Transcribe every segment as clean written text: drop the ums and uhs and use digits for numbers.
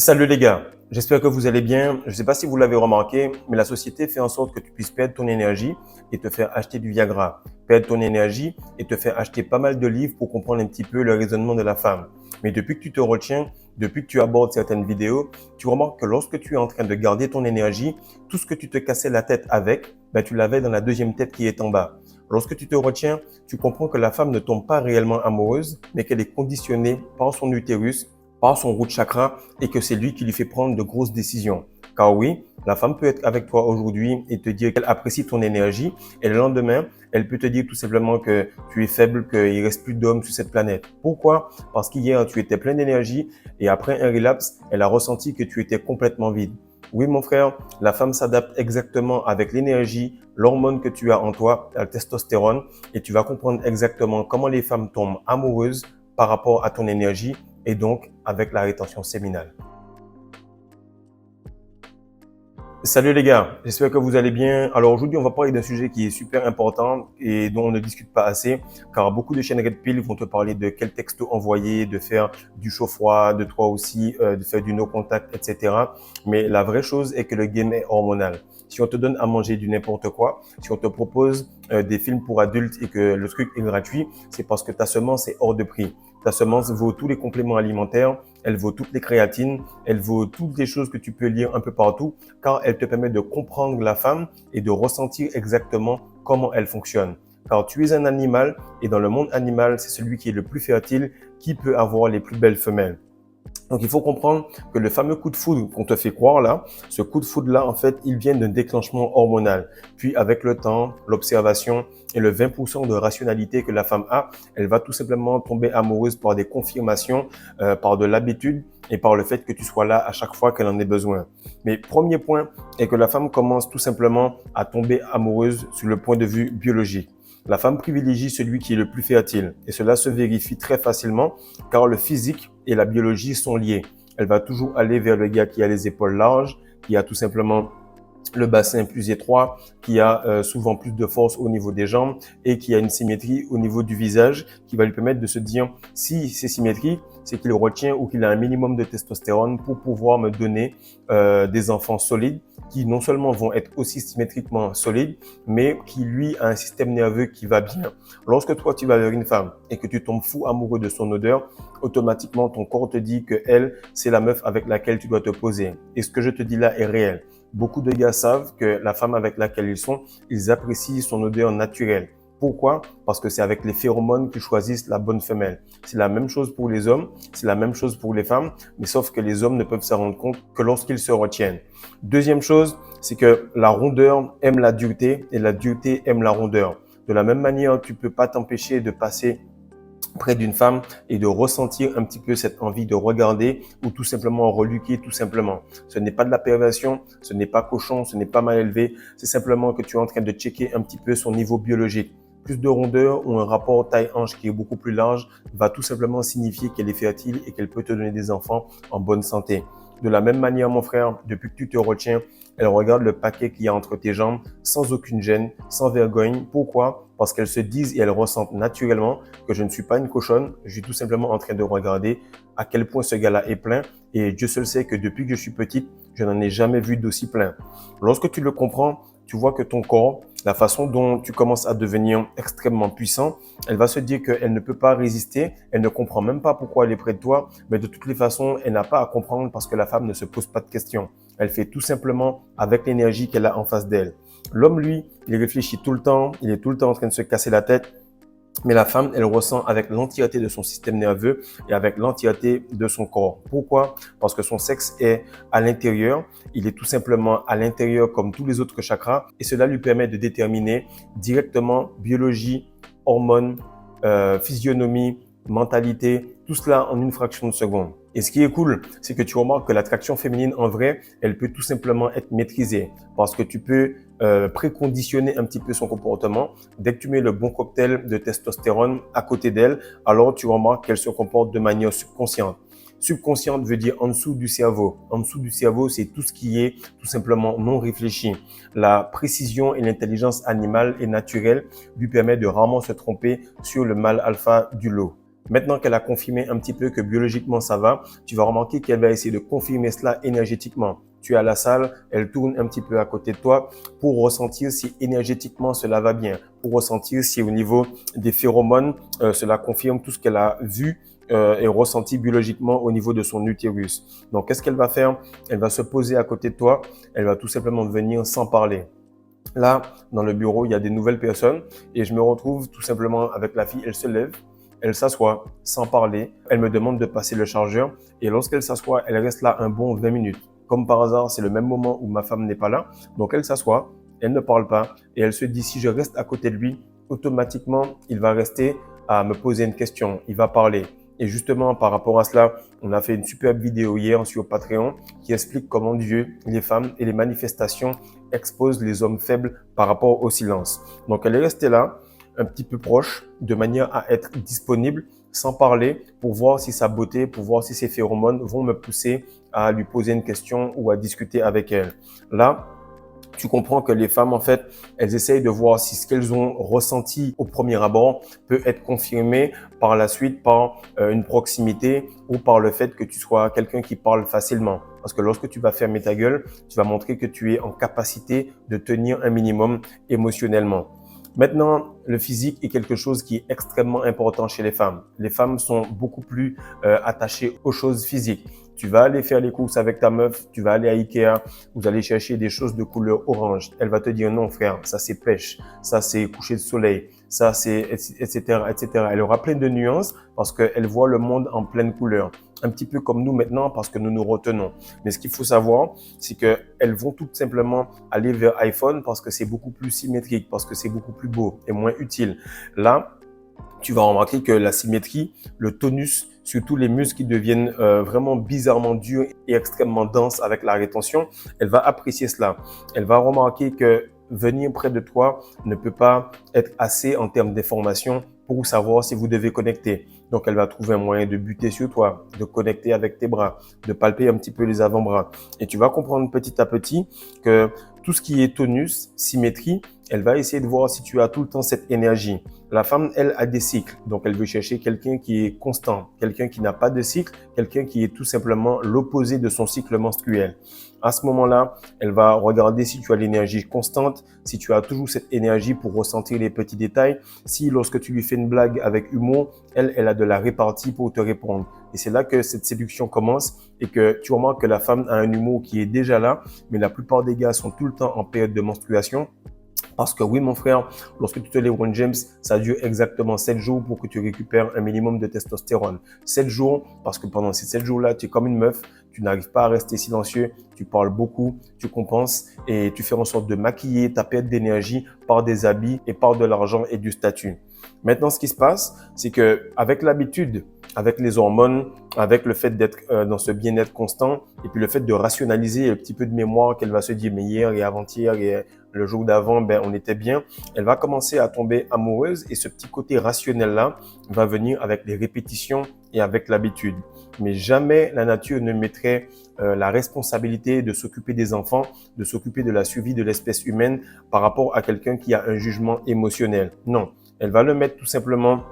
Salut les gars, j'espère que vous allez bien. Je ne sais pas si vous l'avez remarqué, mais la société fait en sorte que tu puisses perdre ton énergie et te faire acheter du Viagra. Perdre ton énergie et te faire acheter pas mal de livres pour comprendre un petit peu le raisonnement de la femme. Mais depuis que tu te retiens, depuis que tu abordes certaines vidéos, tu remarques que lorsque tu es en train de garder ton énergie, tout ce que tu te cassais la tête avec, tu l'avais dans la deuxième tête qui est en bas. Lorsque tu te retiens, tu comprends que la femme ne tombe pas réellement amoureuse, mais qu'elle est conditionnée par son utérus, par son root chakra et que c'est lui qui lui fait prendre de grosses décisions. Car oui, la femme peut être avec toi aujourd'hui et te dire qu'elle apprécie ton énergie et le lendemain, elle peut te dire tout simplement que tu es faible, qu'il ne reste plus d'hommes sur cette planète. Pourquoi? Parce qu'hier, tu étais plein d'énergie et après un relapse, elle a ressenti que tu étais complètement vide. Oui, mon frère, la femme s'adapte exactement avec l'énergie, l'hormone que tu as en toi, la testostérone, et tu vas comprendre exactement comment les femmes tombent amoureuses par rapport à ton énergie et donc avec la rétention séminale. Salut les gars, j'espère que vous allez bien. Alors aujourd'hui, on va parler d'un sujet qui est super important et dont on ne discute pas assez, car beaucoup de chaînes Red Pill vont te parler de quel texto envoyer, de faire du chaud-froid, de toi aussi, de faire du no-contact, etc. Mais la vraie chose est que le game est hormonal. Si on te donne à manger du n'importe quoi, si on te propose des films pour adultes et que le truc est gratuit, c'est parce que ta semence est hors de prix. Ta semence vaut tous les compléments alimentaires, elle vaut toutes les créatines, elle vaut toutes les choses que tu peux lire un peu partout, car elle te permet de comprendre la femme et de ressentir exactement comment elle fonctionne. Car tu es un animal et dans le monde animal, c'est celui qui est le plus fertile qui peut avoir les plus belles femelles. Donc, il faut comprendre que le fameux coup de foudre qu'on te fait croire là, ce coup de foudre-là, en fait, il vient d'un déclenchement hormonal. Puis, avec le temps, l'observation et le 20% de rationalité que la femme a, elle va tout simplement tomber amoureuse par des confirmations, par de l'habitude et par le fait que tu sois là à chaque fois qu'elle en ait besoin. Mais premier point est que la femme commence tout simplement à tomber amoureuse sur le point de vue biologique. La femme privilégie celui qui est le plus fertile et cela se vérifie très facilement car le physique et la biologie sont liés. Elle va toujours aller vers le gars qui a les épaules larges, qui a tout simplement le bassin plus étroit, qui a souvent plus de force au niveau des jambes et qui a une symétrie au niveau du visage qui va lui permettre de se dire si c'est symétrique, c'est qu'il retient ou qu'il a un minimum de testostérone pour pouvoir me donner des enfants solides qui non seulement vont être aussi symétriquement solides, mais qui lui a un système nerveux qui va bien. Lorsque toi tu vas vers une femme et que tu tombes fou amoureux de son odeur, automatiquement ton corps te dit que elle, c'est la meuf avec laquelle tu dois te poser. Et ce que je te dis là est réel. Beaucoup de gars savent que la femme avec laquelle ils sont, ils apprécient son odeur naturelle. Pourquoi? Parce que c'est avec les phéromones qu'ils choisissent la bonne femelle. C'est la même chose pour les hommes, c'est la même chose pour les femmes, mais sauf que les hommes ne peuvent s'en rendre compte que lorsqu'ils se retiennent. Deuxième chose, c'est que la rondeur aime la dureté et la dureté aime la rondeur. De la même manière, tu peux pas t'empêcher de passer près d'une femme et de ressentir un petit peu cette envie de regarder ou tout simplement reluquer tout simplement. Ce n'est pas de la perversion, ce n'est pas cochon, ce n'est pas mal élevé, c'est simplement que tu es en train de checker un petit peu son niveau biologique. Plus de rondeur ou un rapport taille-hanche qui est beaucoup plus large va tout simplement signifier qu'elle est fertile et qu'elle peut te donner des enfants en bonne santé. De la même manière, mon frère, depuis que tu te retiens, elle regarde le paquet qu'il y a entre tes jambes sans aucune gêne, sans vergogne. Pourquoi? Parce qu'elles se disent et elles ressentent naturellement que je ne suis pas une cochonne, je suis tout simplement en train de regarder à quel point ce gars-là est plein et Dieu seul sait que depuis que je suis petite, je n'en ai jamais vu d'aussi plein. Lorsque tu le comprends, tu vois que ton corps, la façon dont tu commences à devenir extrêmement puissant, elle va se dire qu'elle ne peut pas résister, elle ne comprend même pas pourquoi elle est près de toi, mais de toutes les façons, elle n'a pas à comprendre parce que la femme ne se pose pas de questions. Elle fait tout simplement avec l'énergie qu'elle a en face d'elle. L'homme, lui, il réfléchit tout le temps, il est tout le temps en train de se casser la tête. Mais la femme, elle ressent avec l'entièreté de son système nerveux et avec l'entièreté de son corps. Pourquoi? Parce que son sexe est à l'intérieur. Il est tout simplement à l'intérieur comme tous les autres chakras et cela lui permet de déterminer directement biologie, hormones, physionomie, mentalité, tout cela en une fraction de seconde. Et ce qui est cool, c'est que tu remarques que l'attraction féminine en vrai, elle peut tout simplement être maîtrisée parce que tu peux préconditionner un petit peu son comportement. Dès que tu mets le bon cocktail de testostérone à côté d'elle, alors tu remarques qu'elle se comporte de manière subconsciente. Subconsciente veut dire en dessous du cerveau. En dessous du cerveau, c'est tout ce qui est tout simplement non réfléchi. La précision et l'intelligence animale et naturelle lui permettent de rarement se tromper sur le mâle alpha du lot. Maintenant qu'elle a confirmé un petit peu que biologiquement ça va, tu vas remarquer qu'elle va essayer de confirmer cela énergétiquement. Tu es à la salle, elle tourne un petit peu à côté de toi pour ressentir si énergétiquement cela va bien, pour ressentir si au niveau des phéromones, cela confirme tout ce qu'elle a vu et ressenti biologiquement au niveau de son utérus. Donc, qu'est-ce qu'elle va faire? Elle va se poser à côté de toi, elle va tout simplement venir sans parler. Là, dans le bureau, il y a des nouvelles personnes et je me retrouve tout simplement avec la fille. Elle se lève, elle s'assoit sans parler. Elle me demande de passer le chargeur et lorsqu'elle s'assoit, elle reste là un bon 20 minutes. Comme par hasard, c'est le même moment où ma femme n'est pas là. Donc, elle s'assoit, elle ne parle pas et elle se dit si je reste à côté de lui, automatiquement, il va rester à me poser une question. Il va parler. Et justement, par rapport à cela, on a fait une superbe vidéo hier sur Patreon qui explique comment Dieu, les femmes et les manifestations exposent les hommes faibles par rapport au silence. Donc, elle est restée là, un petit peu proche, de manière à être disponible, sans parler, pour voir si sa beauté, pour voir si ses phéromones vont me pousser à lui poser une question ou à discuter avec elle. Là, tu comprends que les femmes, en fait, elles essayent de voir si ce qu'elles ont ressenti au premier abord peut être confirmé par la suite par une proximité ou par le fait que tu sois quelqu'un qui parle facilement. Parce que lorsque tu vas fermer ta gueule, tu vas montrer que tu es en capacité de tenir un minimum émotionnellement. Maintenant, le physique est quelque chose qui est extrêmement important chez les femmes. Les femmes sont beaucoup plus attachées aux choses physiques. Tu vas aller faire les courses avec ta meuf, tu vas aller à Ikea, vous allez chercher des choses de couleur orange. Elle va te dire non frère, ça c'est pêche, ça c'est coucher de soleil, ça c'est etc. etc. Elle aura plein de nuances parce qu'elle voit le monde en pleine couleur. Un petit peu comme nous maintenant parce que nous nous retenons. Mais ce qu'il faut savoir, c'est qu'elles vont tout simplement aller vers iPhone parce que c'est beaucoup plus symétrique, parce que c'est beaucoup plus beau et moins utile. Là, tu vas remarquer que la symétrie, le tonus, surtout les muscles qui deviennent vraiment bizarrement durs et extrêmement denses avec la rétention, elle va apprécier cela. Elle va remarquer que venir près de toi ne peut pas être assez en termes d'information pour savoir si vous devez connecter. Donc, elle va trouver un moyen de buter sur toi, de connecter avec tes bras, de palper un petit peu les avant-bras. Et tu vas comprendre petit à petit que tout ce qui est tonus, symétrie, elle va essayer de voir si tu as tout le temps cette énergie. La femme, elle, a des cycles. Donc, elle veut chercher quelqu'un qui est constant, quelqu'un qui n'a pas de cycle, quelqu'un qui est tout simplement l'opposé de son cycle menstruel. À ce moment-là, elle va regarder si tu as l'énergie constante, si tu as toujours cette énergie pour ressentir les petits détails, si lorsque tu lui fais une blague avec humour, elle a de la répartie pour te répondre. Et c'est là que cette séduction commence et que tu remarques que la femme a un humour qui est déjà là, mais la plupart des gars sont tout le temps en période de menstruation. Parce que oui, mon frère, lorsque tu te lèves LeBron James, ça dure exactement 7 jours pour que tu récupères un minimum de testostérone. 7 jours, parce que pendant ces 7 jours-là, tu es comme une meuf, tu n'arrives pas à rester silencieux, tu parles beaucoup, tu compenses et tu fais en sorte de maquiller ta perte d'énergie par des habits et par de l'argent et du statut. Maintenant, ce qui se passe, c'est que avec l'habitude, avec les hormones, avec le fait d'être dans ce bien-être constant et puis le fait de rationaliser un petit peu de mémoire qu'elle va se dire mais hier et avant-hier et le jour d'avant, ben on était bien. Elle va commencer à tomber amoureuse et ce petit côté rationnel-là va venir avec les répétitions et avec l'habitude. Mais jamais la nature ne mettrait la responsabilité de s'occuper des enfants, de s'occuper de la survie de l'espèce humaine par rapport à quelqu'un qui a un jugement émotionnel. Non, elle va le mettre tout simplement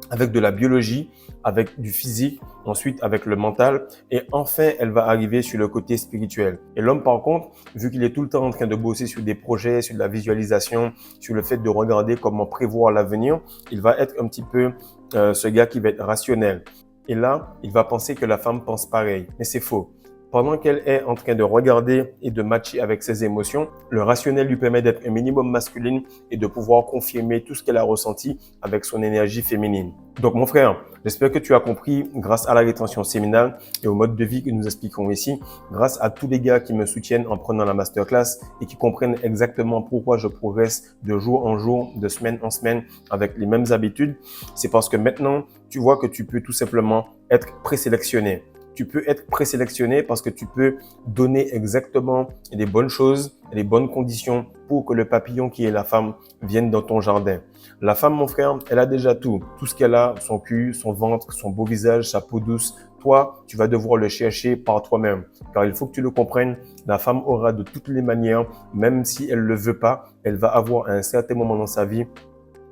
avec de la biologie, avec du physique, ensuite avec le mental et enfin elle va arriver sur le côté spirituel. Et l'homme par contre, vu qu'il est tout le temps en train de bosser sur des projets, sur de la visualisation, sur le fait de regarder comment prévoir l'avenir, il va être un petit peu ce gars qui va être rationnel. Et là, il va penser que la femme pense pareil, mais c'est faux. Pendant qu'elle est en train de regarder et de matcher avec ses émotions, le rationnel lui permet d'être un minimum masculine et de pouvoir confirmer tout ce qu'elle a ressenti avec son énergie féminine. Donc mon frère, j'espère que tu as compris grâce à la rétention séminale et au mode de vie que nous expliquons ici, grâce à tous les gars qui me soutiennent en prenant la masterclass et qui comprennent exactement pourquoi je progresse de jour en jour, de semaine en semaine avec les mêmes habitudes. C'est parce que maintenant, tu vois que tu peux tout simplement être présélectionné. Tu peux être présélectionné parce que tu peux donner exactement les bonnes choses, les bonnes conditions pour que le papillon qui est la femme vienne dans ton jardin. La femme, mon frère, elle a déjà tout. Tout ce qu'elle a, son cul, son ventre, son beau visage, sa peau douce. Toi, tu vas devoir le chercher par toi-même. Car il faut que tu le comprennes, la femme aura de toutes les manières, même si elle ne le veut pas, elle va avoir à un certain moment dans sa vie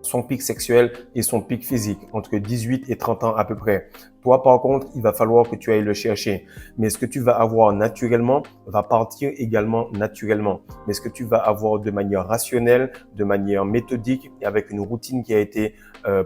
son pic sexuel et son pic physique, entre 18 et 30 ans à peu près. Toi, par contre, il va falloir que tu ailles le chercher. Mais ce que tu vas avoir naturellement va partir également naturellement. Mais ce que tu vas avoir de manière rationnelle, de manière méthodique et avec une routine qui a été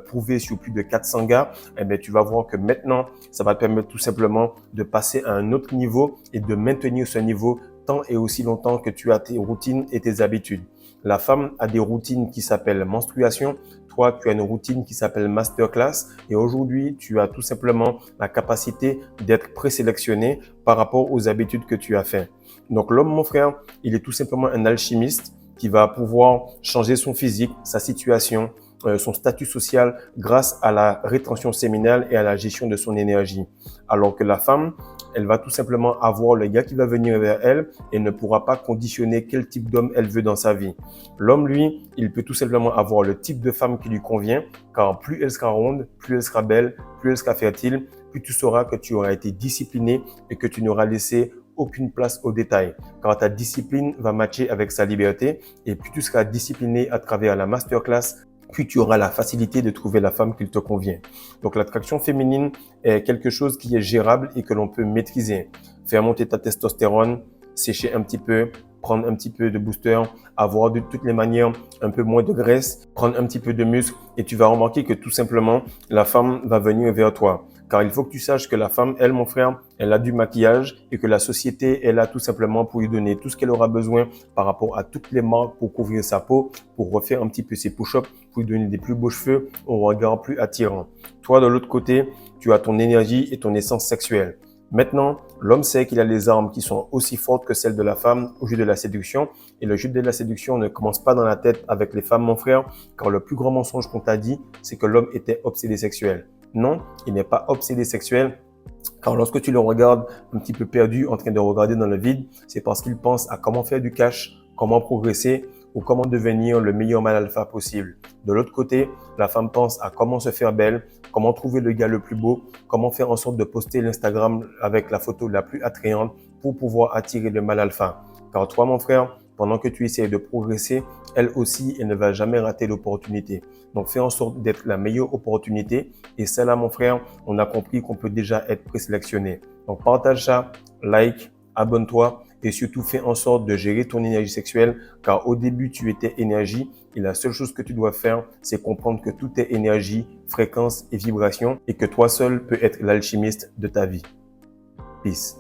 prouvée sur plus de 400 gars, eh bien, tu vas voir que maintenant, ça va te permettre tout simplement de passer à un autre niveau et de maintenir ce niveau tant et aussi longtemps que tu as tes routines et tes habitudes. La femme a des routines qui s'appellent menstruation. Toi, tu as une routine qui s'appelle masterclass. Et aujourd'hui, tu as tout simplement la capacité d'être présélectionné par rapport aux habitudes que tu as fait. Donc, l'homme, mon frère, il est tout simplement un alchimiste qui va pouvoir changer son physique, sa situation, son statut social grâce à la rétention séminale et à la gestion de son énergie. Alors que la femme, elle va tout simplement avoir le gars qui va venir vers elle et ne pourra pas conditionner quel type d'homme elle veut dans sa vie. L'homme, lui, il peut tout simplement avoir le type de femme qui lui convient, car plus elle sera ronde, plus elle sera belle, plus elle sera fertile, plus tu sauras que tu auras été discipliné et que tu n'auras laissé aucune place aux détails, car ta discipline va matcher avec sa liberté et plus tu seras discipliné à travers la masterclass, puis tu auras la facilité de trouver la femme qui te convient. Donc l'attraction féminine est quelque chose qui est gérable et que l'on peut maîtriser. Faire monter ta testostérone, sécher un petit peu, prendre un petit peu de booster, avoir de toutes les manières un peu moins de graisse, prendre un petit peu de muscle et tu vas remarquer que tout simplement, la femme va venir vers toi. Car il faut que tu saches que la femme, elle, mon frère, elle a du maquillage et que la société, elle a tout simplement pour lui donner tout ce qu'elle aura besoin par rapport à toutes les marques pour couvrir sa peau, pour refaire un petit peu ses push-ups, pour lui donner des plus beaux cheveux, au regard plus attirant. Toi, de l'autre côté, tu as ton énergie et ton essence sexuelle. Maintenant, l'homme sait qu'il a les armes qui sont aussi fortes que celles de la femme au jeu de la séduction. Et le jeu de la séduction ne commence pas dans la tête avec les femmes, mon frère, car le plus grand mensonge qu'on t'a dit, c'est que l'homme était obsédé sexuel. Non, il n'est pas obsédé sexuel. Car lorsque tu le regardes un petit peu perdu, en train de regarder dans le vide, c'est parce qu'il pense à comment faire du cash, comment progresser ou comment devenir le meilleur mâle alpha possible. De l'autre côté, la femme pense à comment se faire belle, comment trouver le gars le plus beau, comment faire en sorte de poster l'Instagram avec la photo la plus attrayante pour pouvoir attirer le mâle alpha. Car toi, mon frère, pendant que tu essaies de progresser, elle aussi, elle ne va jamais rater l'opportunité. Donc, fais en sorte d'être la meilleure opportunité. Et ça, là, mon frère, on a compris qu'on peut déjà être présélectionné. Donc, partage ça, like, abonne-toi et surtout fais en sorte de gérer ton énergie sexuelle car au début, tu étais énergie et la seule chose que tu dois faire, c'est comprendre que tout est énergie, fréquence et vibration et que toi seul peux être l'alchimiste de ta vie. Peace.